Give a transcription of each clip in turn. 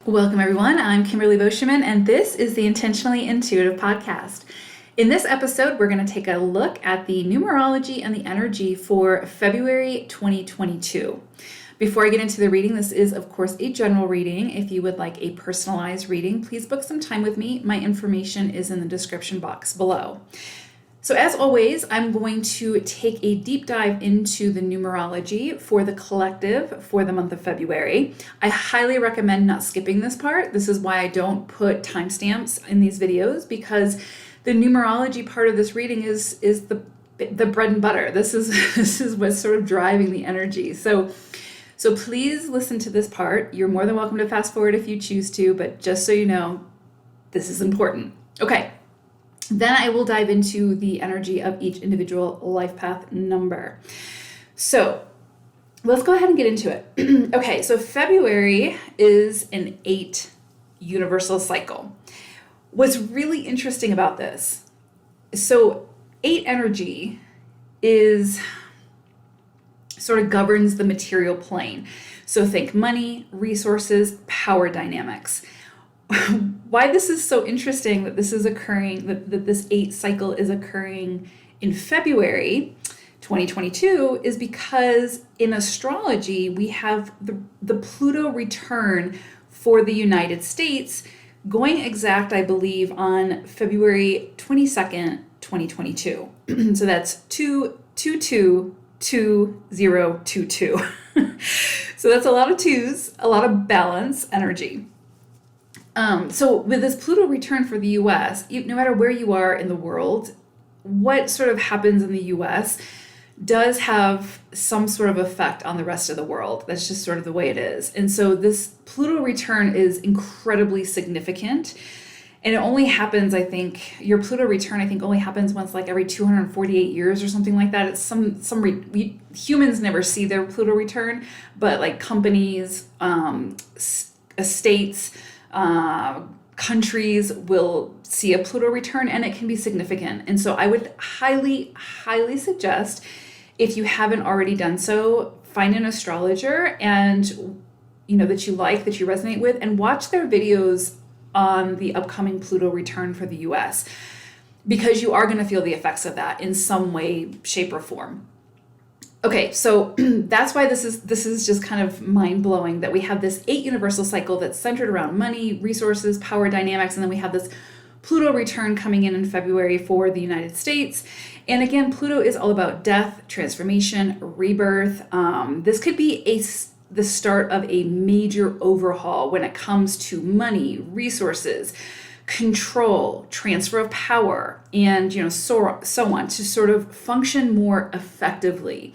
Welcome, everyone. I'm Kimberly Boscheman, and this is the Intentionally Intuitive podcast. In this episode, we're going to take a look at the numerology and the energy for February 2022. Before I get into the reading, this is, of course, a general reading. If you would like a personalized reading, please book some time with me. My information is in the description box below. So as always, I'm going to take a deep dive into the numerology for the collective for the month of February. I highly recommend not skipping this part. This is why I don't put timestamps in these videos, because the numerology part of this reading is the bread and butter. This is what's sort of driving the energy. So please listen to this part. You're more than welcome to fast forward if you choose to, but just so you know, this is important. Okay. Then I will dive into the energy of each individual life path number. So let's go ahead and get into it. Okay, so February is an 8 universal cycle. What's really interesting about this, so 8 energy is sort of governs the material plane. So think money, resources, power dynamics. Why this is so interesting that this is occurring, that this 8 cycle is occurring in February 2022 is because in astrology, we have the Pluto return for the United States going exact, I believe, on February 22nd, 2022. So that's 2222022. So that's a lot of twos, a lot of balance energy. So with this Pluto return for the US, no matter where you are in the world, what sort of happens in the US does have some sort of effect on the rest of the world. That's just sort of the way it is. And so this Pluto return is incredibly significant. And it only happens, I think, your Pluto return, I think, only happens once like every 248 years or something like that. It's we humans never see their Pluto return, but like companies, estates, countries will see a Pluto return, and it can be significant. And so I would highly, highly suggest, if you haven't already done so, find an astrologer and that you like, that you resonate with, and watch their videos on the upcoming Pluto return for the US, because you are going to feel the effects of that in some way, shape, or form. Okay, so that's why this is just kind of mind-blowing that we have this 8 universal cycle that's centered around money, resources, power dynamics, and then we have this Pluto return coming in February for the United States. And again, Pluto is all about death, transformation, rebirth. This could be the start of a major overhaul when it comes to money, resources, control, transfer of power, and so on, to sort of function more effectively.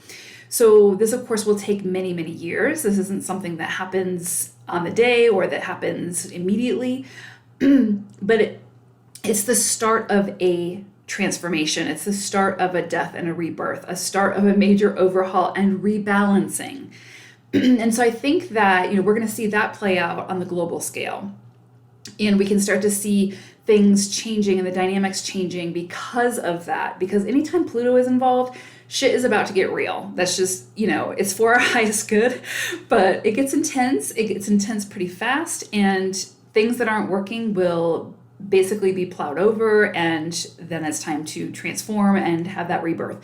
So this, of course, will take many, many years. This isn't something that happens on the day or that happens immediately, but it's the start of a transformation. It's the start of a death and a rebirth, a start of a major overhaul and rebalancing. And so I think that we're going to see that play out on the global scale. And we can start to see things changing and the dynamics changing because of that. Because anytime Pluto is involved, shit is about to get real. That's just, it's for our highest good, but it gets intense. It gets intense pretty fast, and things that aren't working will basically be plowed over, and then it's time to transform and have that rebirth.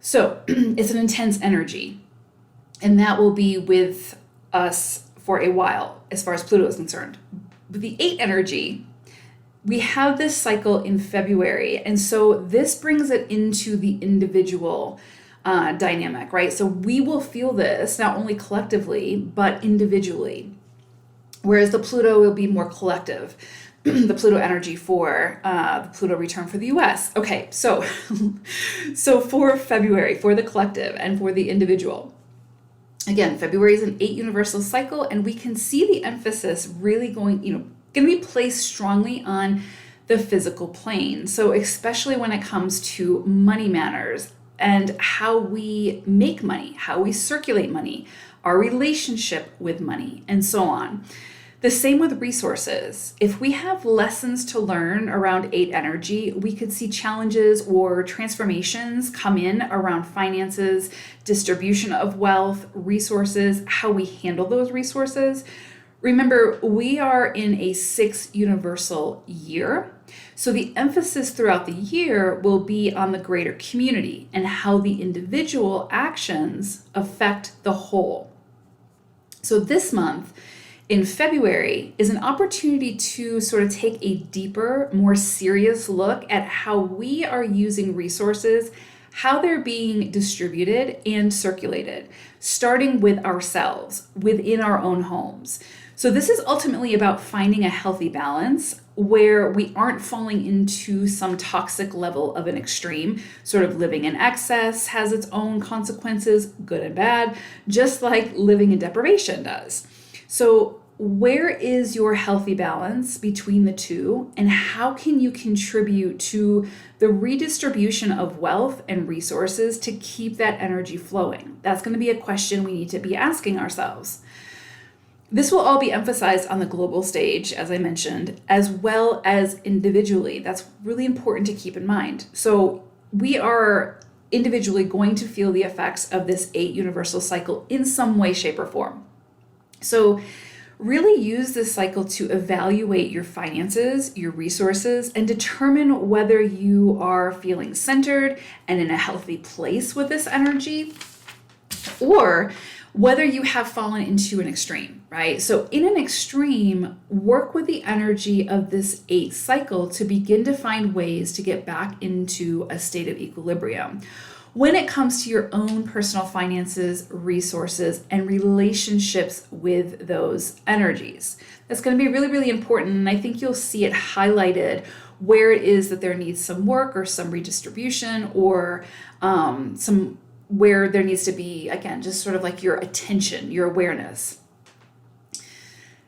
So it's an intense energy, and that will be with us for a while as far as Pluto is concerned. With the 8 energy, we have this cycle in February. And so this brings it into the individual dynamic, right? So we will feel this not only collectively, but individually. Whereas the Pluto will be more collective, the Pluto energy for the Pluto return for the US. Okay, so for February, for the collective and for the individual, again, February is an 8 universal cycle, and we can see the emphasis really going to be placed strongly on the physical plane. So especially when it comes to money matters and how we make money, how we circulate money, our relationship with money, and so on. The same with resources. If we have lessons to learn around 8 energy, we could see challenges or transformations come in around finances, distribution of wealth, resources, how we handle those resources. Remember, we are in a 6 universal year. So the emphasis throughout the year will be on the greater community and how the individual actions affect the whole. So this month, in February, is an opportunity to sort of take a deeper, more serious look at how we are using resources, how they're being distributed and circulated, starting with ourselves, within our own homes. So this is ultimately about finding a healthy balance where we aren't falling into some toxic level of an extreme. Sort of living in excess has its own consequences, good and bad, just like living in deprivation does. So where is your healthy balance between the two, and how can you contribute to the redistribution of wealth and resources to keep that energy flowing? That's going to be a question we need to be asking ourselves. This will all be emphasized on the global stage, as I mentioned, as well as individually. That's really important to keep in mind. So we are individually going to feel the effects of this 8 universal cycle in some way, shape, or form. So really use this cycle to evaluate your finances, your resources, and determine whether you are feeling centered and in a healthy place with this energy, or whether you have fallen into an extreme, right? So in an extreme, work with the energy of this 8 cycle to begin to find ways to get back into a state of equilibrium when it comes to your own personal finances, resources, and relationships with those energies. That's going to be really, really important, and I think you'll see it highlighted where it is that there needs some work or some redistribution, or some where there needs to be, again, just sort of like your attention, your awareness.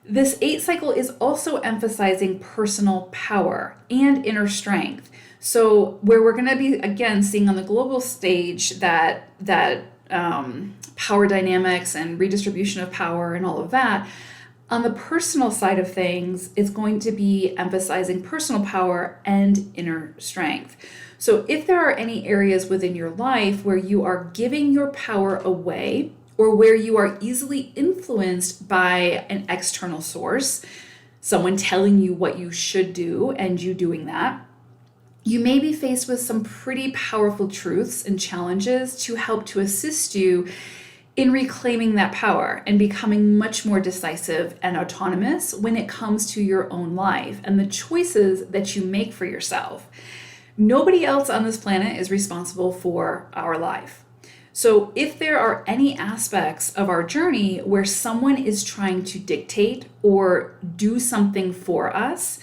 This 8 cycle is also emphasizing personal power and inner strength. So where we're going to be, again, seeing on the global stage that power dynamics and redistribution of power and all of that, on the personal side of things, it's going to be emphasizing personal power and inner strength. So if there are any areas within your life where you are giving your power away, or where you are easily influenced by an external source, someone telling you what you should do and you doing that, you may be faced with some pretty powerful truths and challenges to help to assist you in reclaiming that power and becoming much more decisive and autonomous when it comes to your own life and the choices that you make for yourself. Nobody else on this planet is responsible for our life. So if there are any aspects of our journey where someone is trying to dictate or do something for us,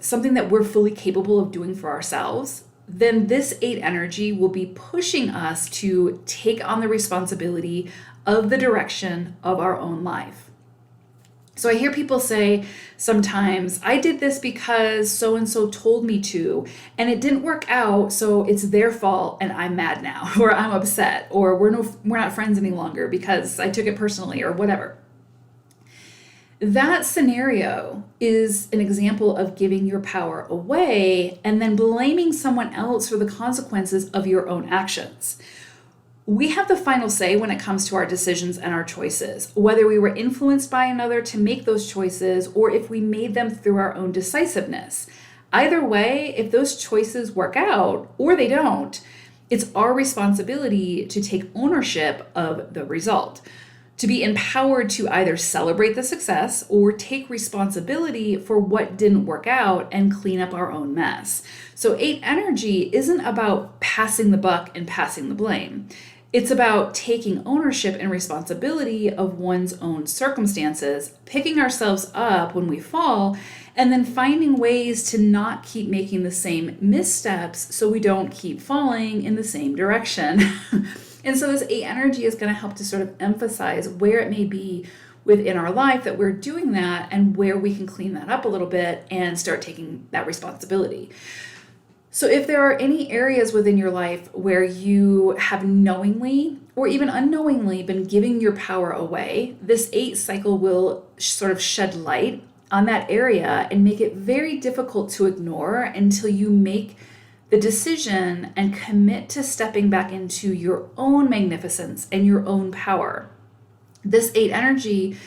something that we're fully capable of doing for ourselves, then this 8 energy will be pushing us to take on the responsibility of the direction of our own life. So I hear people say sometimes, I did this because so-and-so told me to, and it didn't work out, so it's their fault and I'm mad now, or I'm upset, or we're not friends any longer because I took it personally, or whatever. That scenario is an example of giving your power away and then blaming someone else for the consequences of your own actions. We have the final say when it comes to our decisions and our choices, whether we were influenced by another to make those choices or if we made them through our own decisiveness. Either way, if those choices work out or they don't, it's our responsibility to take ownership of the result, to be empowered to either celebrate the success or take responsibility for what didn't work out and clean up our own mess. So 8 energy isn't about passing the buck and passing the blame. It's about taking ownership and responsibility of one's own circumstances, picking ourselves up when we fall, and then finding ways to not keep making the same missteps so we don't keep falling in the same direction. And so this 8 energy is going to help to sort of emphasize where it may be within our life that we're doing that and where we can clean that up a little bit and start taking that responsibility. So if there are any areas within your life where you have knowingly or even unknowingly been giving your power away, this 8 cycle will sort of shed light on that area and make it very difficult to ignore until you make the decision and commit to stepping back into your own magnificence and your own power. This 8 energy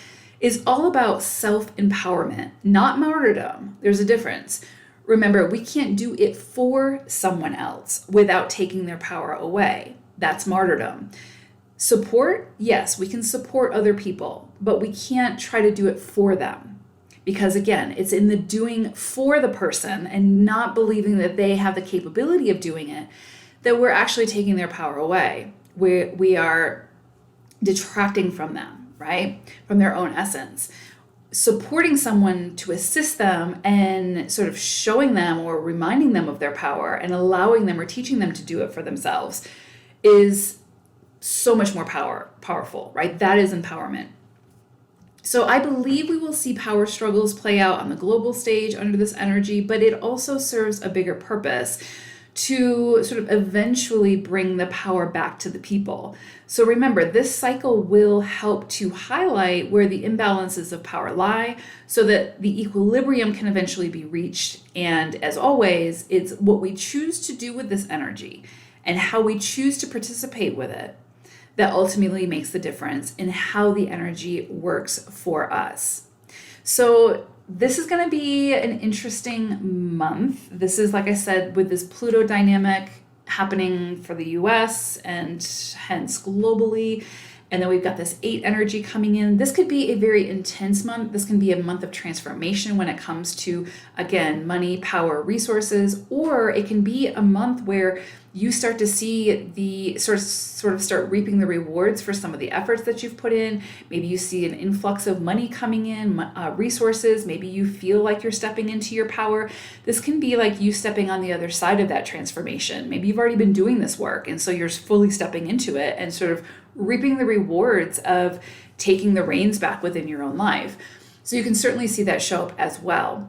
is all about self-empowerment, not martyrdom. There's a difference. Remember, we can't do it for someone else without taking their power away. That's martyrdom. Support, yes, we can support other people, but we can't try to do it for them. Because again, it's in the doing for the person and not believing that they have the capability of doing it that we're actually taking their power away. We are detracting from them, right? From their own essence. Supporting someone to assist them and sort of showing them or reminding them of their power and allowing them or teaching them to do it for themselves is so much more powerful, right? That is empowerment. So I believe we will see power struggles play out on the global stage under this energy, but it also serves a bigger purpose to sort of eventually bring the power back to the people. So remember, this cycle will help to highlight where the imbalances of power lie so that the equilibrium can eventually be reached. And as always, it's what we choose to do with this energy and how we choose to participate with it that ultimately makes the difference in how the energy works for us. So this is going to be an interesting month. This is, like I said, with this Pluto dynamic happening for the US and hence globally. And then we've got this 8 energy coming in. This could be a very intense month. This can be a month of transformation when it comes to, again, money, power, resources, or it can be a month where you start to see the sort of start reaping the rewards for some of the efforts that you've put in. Maybe you see an influx of money coming in, resources. Maybe you feel like you're stepping into your power. This can be like you stepping on the other side of that transformation. Maybe you've already been doing this work, and so you're fully stepping into it and sort of reaping the rewards of taking the reins back within your own life. So you can certainly see that show up as well.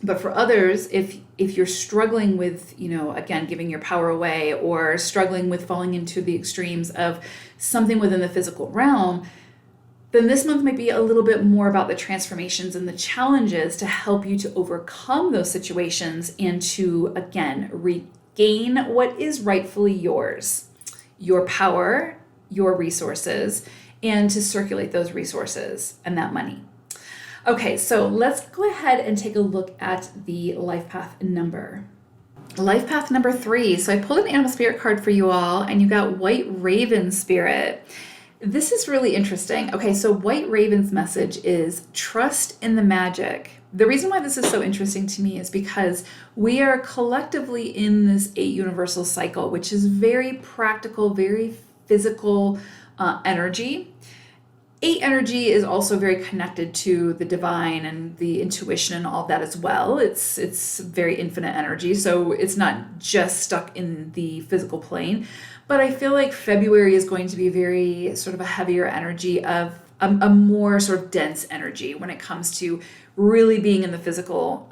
But for others, if you're struggling with, again, giving your power away or struggling with falling into the extremes of something within the physical realm, then this month might be a little bit more about the transformations and the challenges to help you to overcome those situations and to, again, regain what is rightfully yours, your power, your resources, and to circulate those resources and that money. Okay, so let's go ahead and take a look at the life path number. Life path number 3. So I pulled an animal spirit card for you all, and you got White Raven Spirit. This is really interesting. Okay, so White Raven's message is trust in the magic. The reason why this is so interesting to me is because we are collectively in this 8 universal cycle, which is very practical, very physical energy. 8 energy is also very connected to the divine and the intuition and all of that as well. It's very infinite energy, so it's not just stuck in the physical plane. But I feel like February is going to be very sort of a heavier energy of a more sort of dense energy when it comes to really being in the physical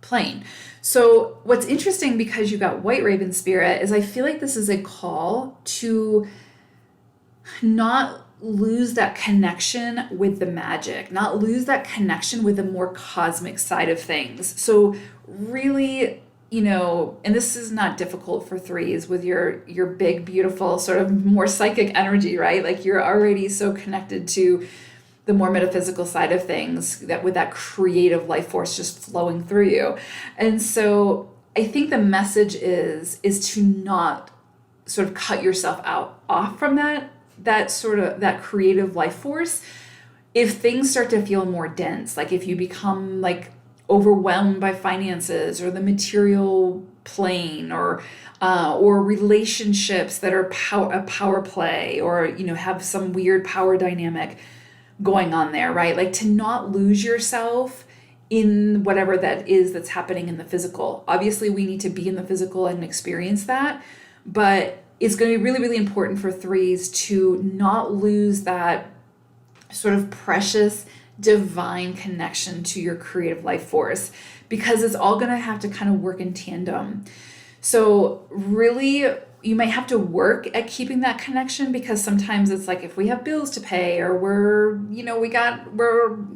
plane. So what's interesting, because you got White Raven Spirit, is I feel like this is a call to not lose that connection with the magic, not lose that connection with the more cosmic side of things. So really, and this is not difficult for 3s with your big, beautiful, sort of more psychic energy, right? Like you're already so connected to the more metaphysical side of things, that with that creative life force just flowing through you. And so I think the message is to not sort of cut yourself off from that creative life force. If things start to feel more dense, like if you become like overwhelmed by finances or the material plane or relationships that are a power play, or have some weird power dynamic going on there, right? Like to not lose yourself in whatever that is that's happening in the physical. Obviously, we need to be in the physical and experience that, but it's going to be really, really important for 3s to not lose that sort of precious divine connection to your creative life force, because it's all going to have to kind of work in tandem. So really, you might have to work at keeping that connection, because sometimes it's like if we have bills to pay, or we're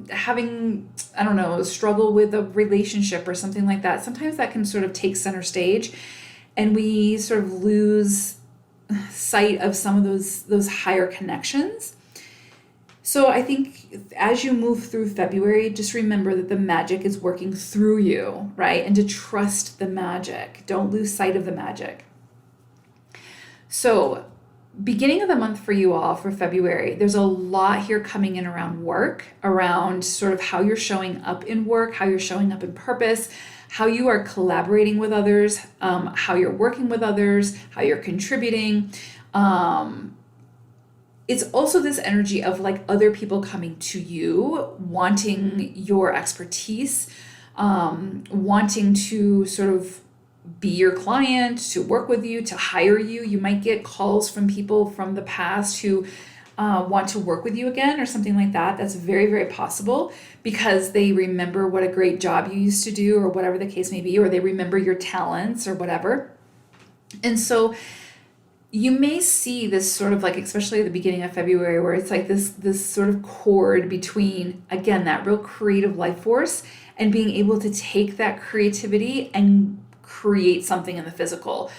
having, a struggle with a relationship or something like that, sometimes that can sort of take center stage and we sort of lose sight of some of those higher connections. So I think as you move through February, just remember that the magic is working through you, right? And to trust the magic. Don't lose sight of the magic. So beginning of the month for you all for February, there's a lot here coming in around work, around sort of how you're showing up in work, how you're showing up in purpose, how you are collaborating with others, how you're working with others, how you're contributing. It's also this energy of like other people coming to you, wanting your expertise, wanting to sort of be your client, to work with you, to hire you. You might get calls from people from the past who want to work with you again or something like that. That's very, very possible because they remember what a great job you used to do or whatever the case may be, or they remember your talents or whatever. And so you may see this sort of like, especially at the beginning of February, where it's like this sort of chord between, again, that real creative life force and being able to take that creativity and create something in the physical,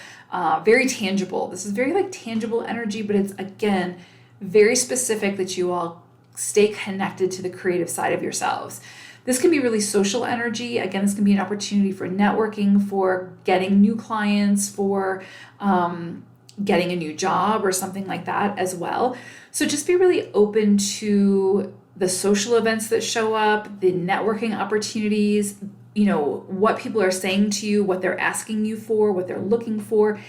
very tangible. This is very like tangible energy, but it's again, very specific that you all stay connected to the creative side of yourselves. This can be really social energy. Again, this can be an opportunity for networking, for getting new clients, for getting a new job or something like that as well. So just be really open to the social events that show up, the networking opportunities, what people are saying to you, what they're asking you for, what they're looking for,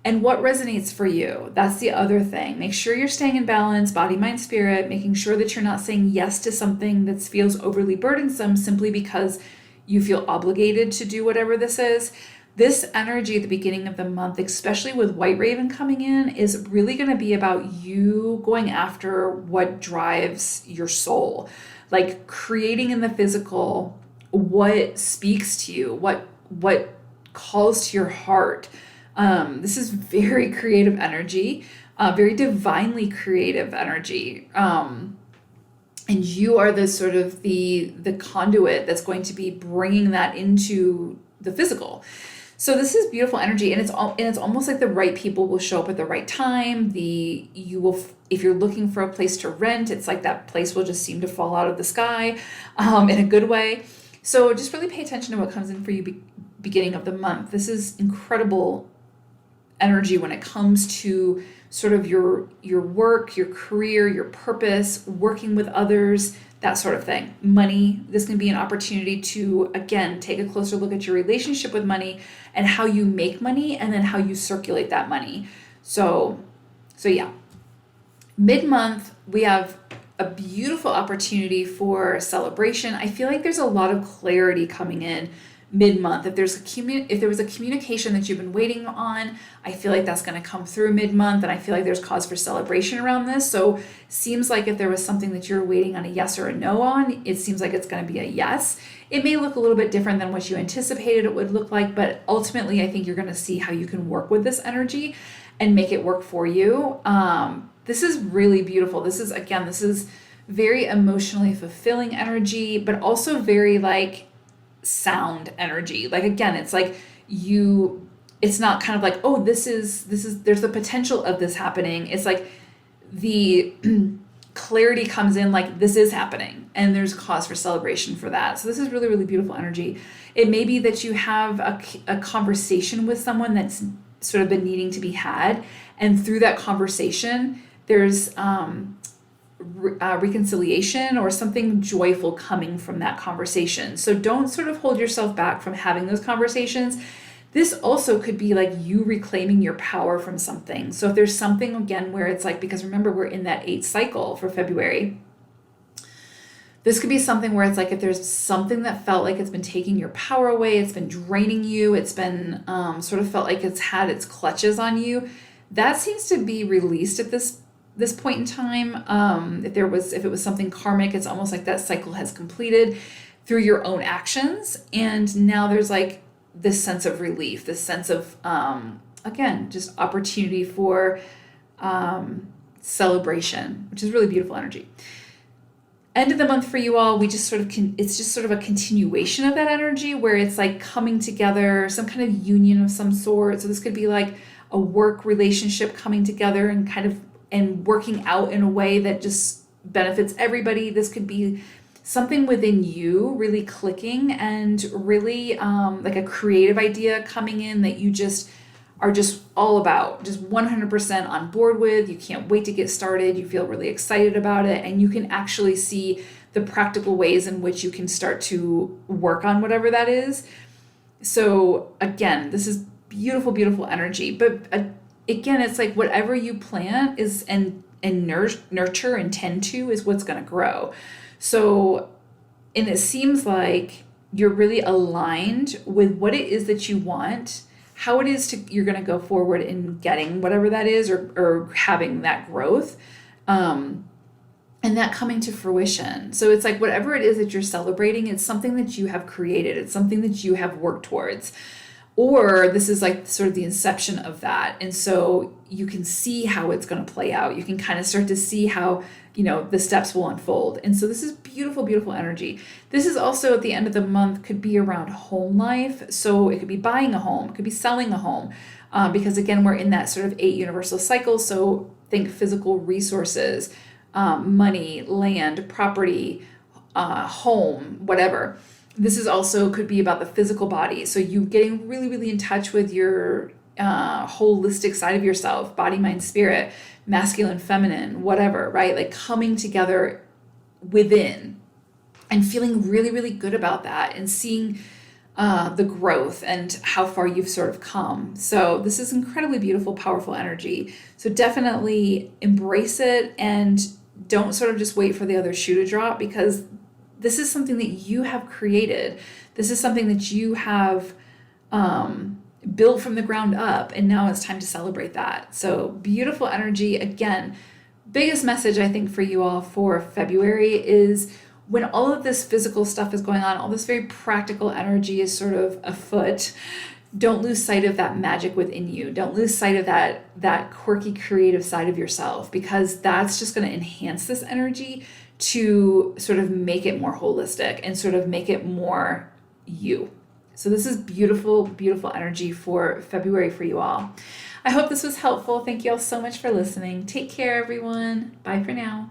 and what resonates for you. That's the other thing. Make sure you're staying in balance, body, mind, spirit, making sure that you're not saying yes to something that feels overly burdensome simply because you feel obligated to do whatever this is. This energy at the beginning of the month, especially with White Raven coming in, is really going to be about you going after what drives your soul, like creating in the physical what speaks to you, what calls to your heart. This is very creative energy, very divinely creative energy. And you are the sort of the conduit that's going to be bringing that into the physical. So this is beautiful energy, and it's almost like the right people will show up at the right time. If you're looking for a place to rent, it's like that place will just seem to fall out of the sky, in a good way. So just really pay attention to what comes in for you beginning of the month. This is incredible energy when it comes to sort of your work, your career, your purpose, working with others, that sort of thing. Money, this can be an opportunity to, again, take a closer look at your relationship with money and how you make money and then how you circulate that money. So yeah. Mid-month, we have a beautiful opportunity for celebration. I feel like there's a lot of clarity coming in mid-month. If there was a communication that you've been waiting on, I feel like that's going to come through mid-month, and I feel like there's cause for celebration around this. So seems like if there was something that you're waiting on a yes or a no on, it seems like it's going to be a yes. It may look a little bit different than what you anticipated it would look like, but ultimately I think you're going to see how you can work with this energy and make it work for you. This is really beautiful. This is very emotionally fulfilling energy, but also very like sound energy. Like, again, it's like it's not kind of like, oh, this is there's the potential of this happening. It's like the clarity comes in, like this is happening and there's cause for celebration for that. So this is really, really beautiful energy. It may be that you have a conversation with someone that's sort of been needing to be had, and through that conversation there's reconciliation or something joyful coming from that conversation. So don't sort of hold yourself back from having those conversations. This also could be like you reclaiming your power from something. So if there's something, again, where it's like, because remember, we're in that 8 cycle for February. This could be something where it's like, if there's something that felt like it's been taking your power away, it's been draining you, it's been sort of felt like it's had its clutches on you, that seems to be released at this point in time. If it was something karmic, it's almost like that cycle has completed through your own actions. And now there's like this sense of relief, this sense of, again, just opportunity for celebration, which is really beautiful energy. End of the month for you all, it's just sort of a continuation of that energy where it's like coming together, some kind of union of some sort. So this could be like a work relationship coming together and kind of and working out in a way that just benefits everybody. This could be something within you really clicking and really like a creative idea coming in that you just are just all about, just 100% on board with. You can't wait to get started. You feel really excited about it, and you can actually see the practical ways in which you can start to work on whatever that is. So again, this is beautiful, beautiful energy. But again, it's like whatever you plant is and nurture and tend to is what's going to grow. So, and it seems like you're really aligned with what it is that you want, how it is you're going to go forward in getting whatever that is, or having that growth, and that coming to fruition. So it's like whatever it is that you're celebrating, it's something that you have created. It's something that you have worked towards. Or this is like sort of the inception of that. And so you can see how it's going to play out. You can kind of start to see how, the steps will unfold. And so this is beautiful, beautiful energy. This is also at the end of the month, could be around home life. So it could be buying a home, it could be selling a home. Because again, we're in that sort of 8 universal cycle. So think physical resources, money, land, property, home, whatever. This is also could be about the physical body. So you getting really, really in touch with your holistic side of yourself, body, mind, spirit, masculine, feminine, whatever, right? Like coming together within and feeling really, really good about that and seeing the growth and how far you've sort of come. So this is incredibly beautiful, powerful energy. So definitely embrace it and don't sort of just wait for the other shoe to drop, because this is something that you have created. This is something that you have built from the ground up, and now it's time to celebrate that. So beautiful energy. Again, biggest message I think for you all for February is when all of this physical stuff is going on, all this very practical energy is sort of afoot, don't lose sight of that magic within you. Don't lose sight of that quirky, creative side of yourself, because that's just going to enhance this energy to sort of make it more holistic and sort of make it more you. So this is beautiful, beautiful energy for February for you all. I hope this was helpful. Thank you all so much for listening. Take care, everyone. Bye for now.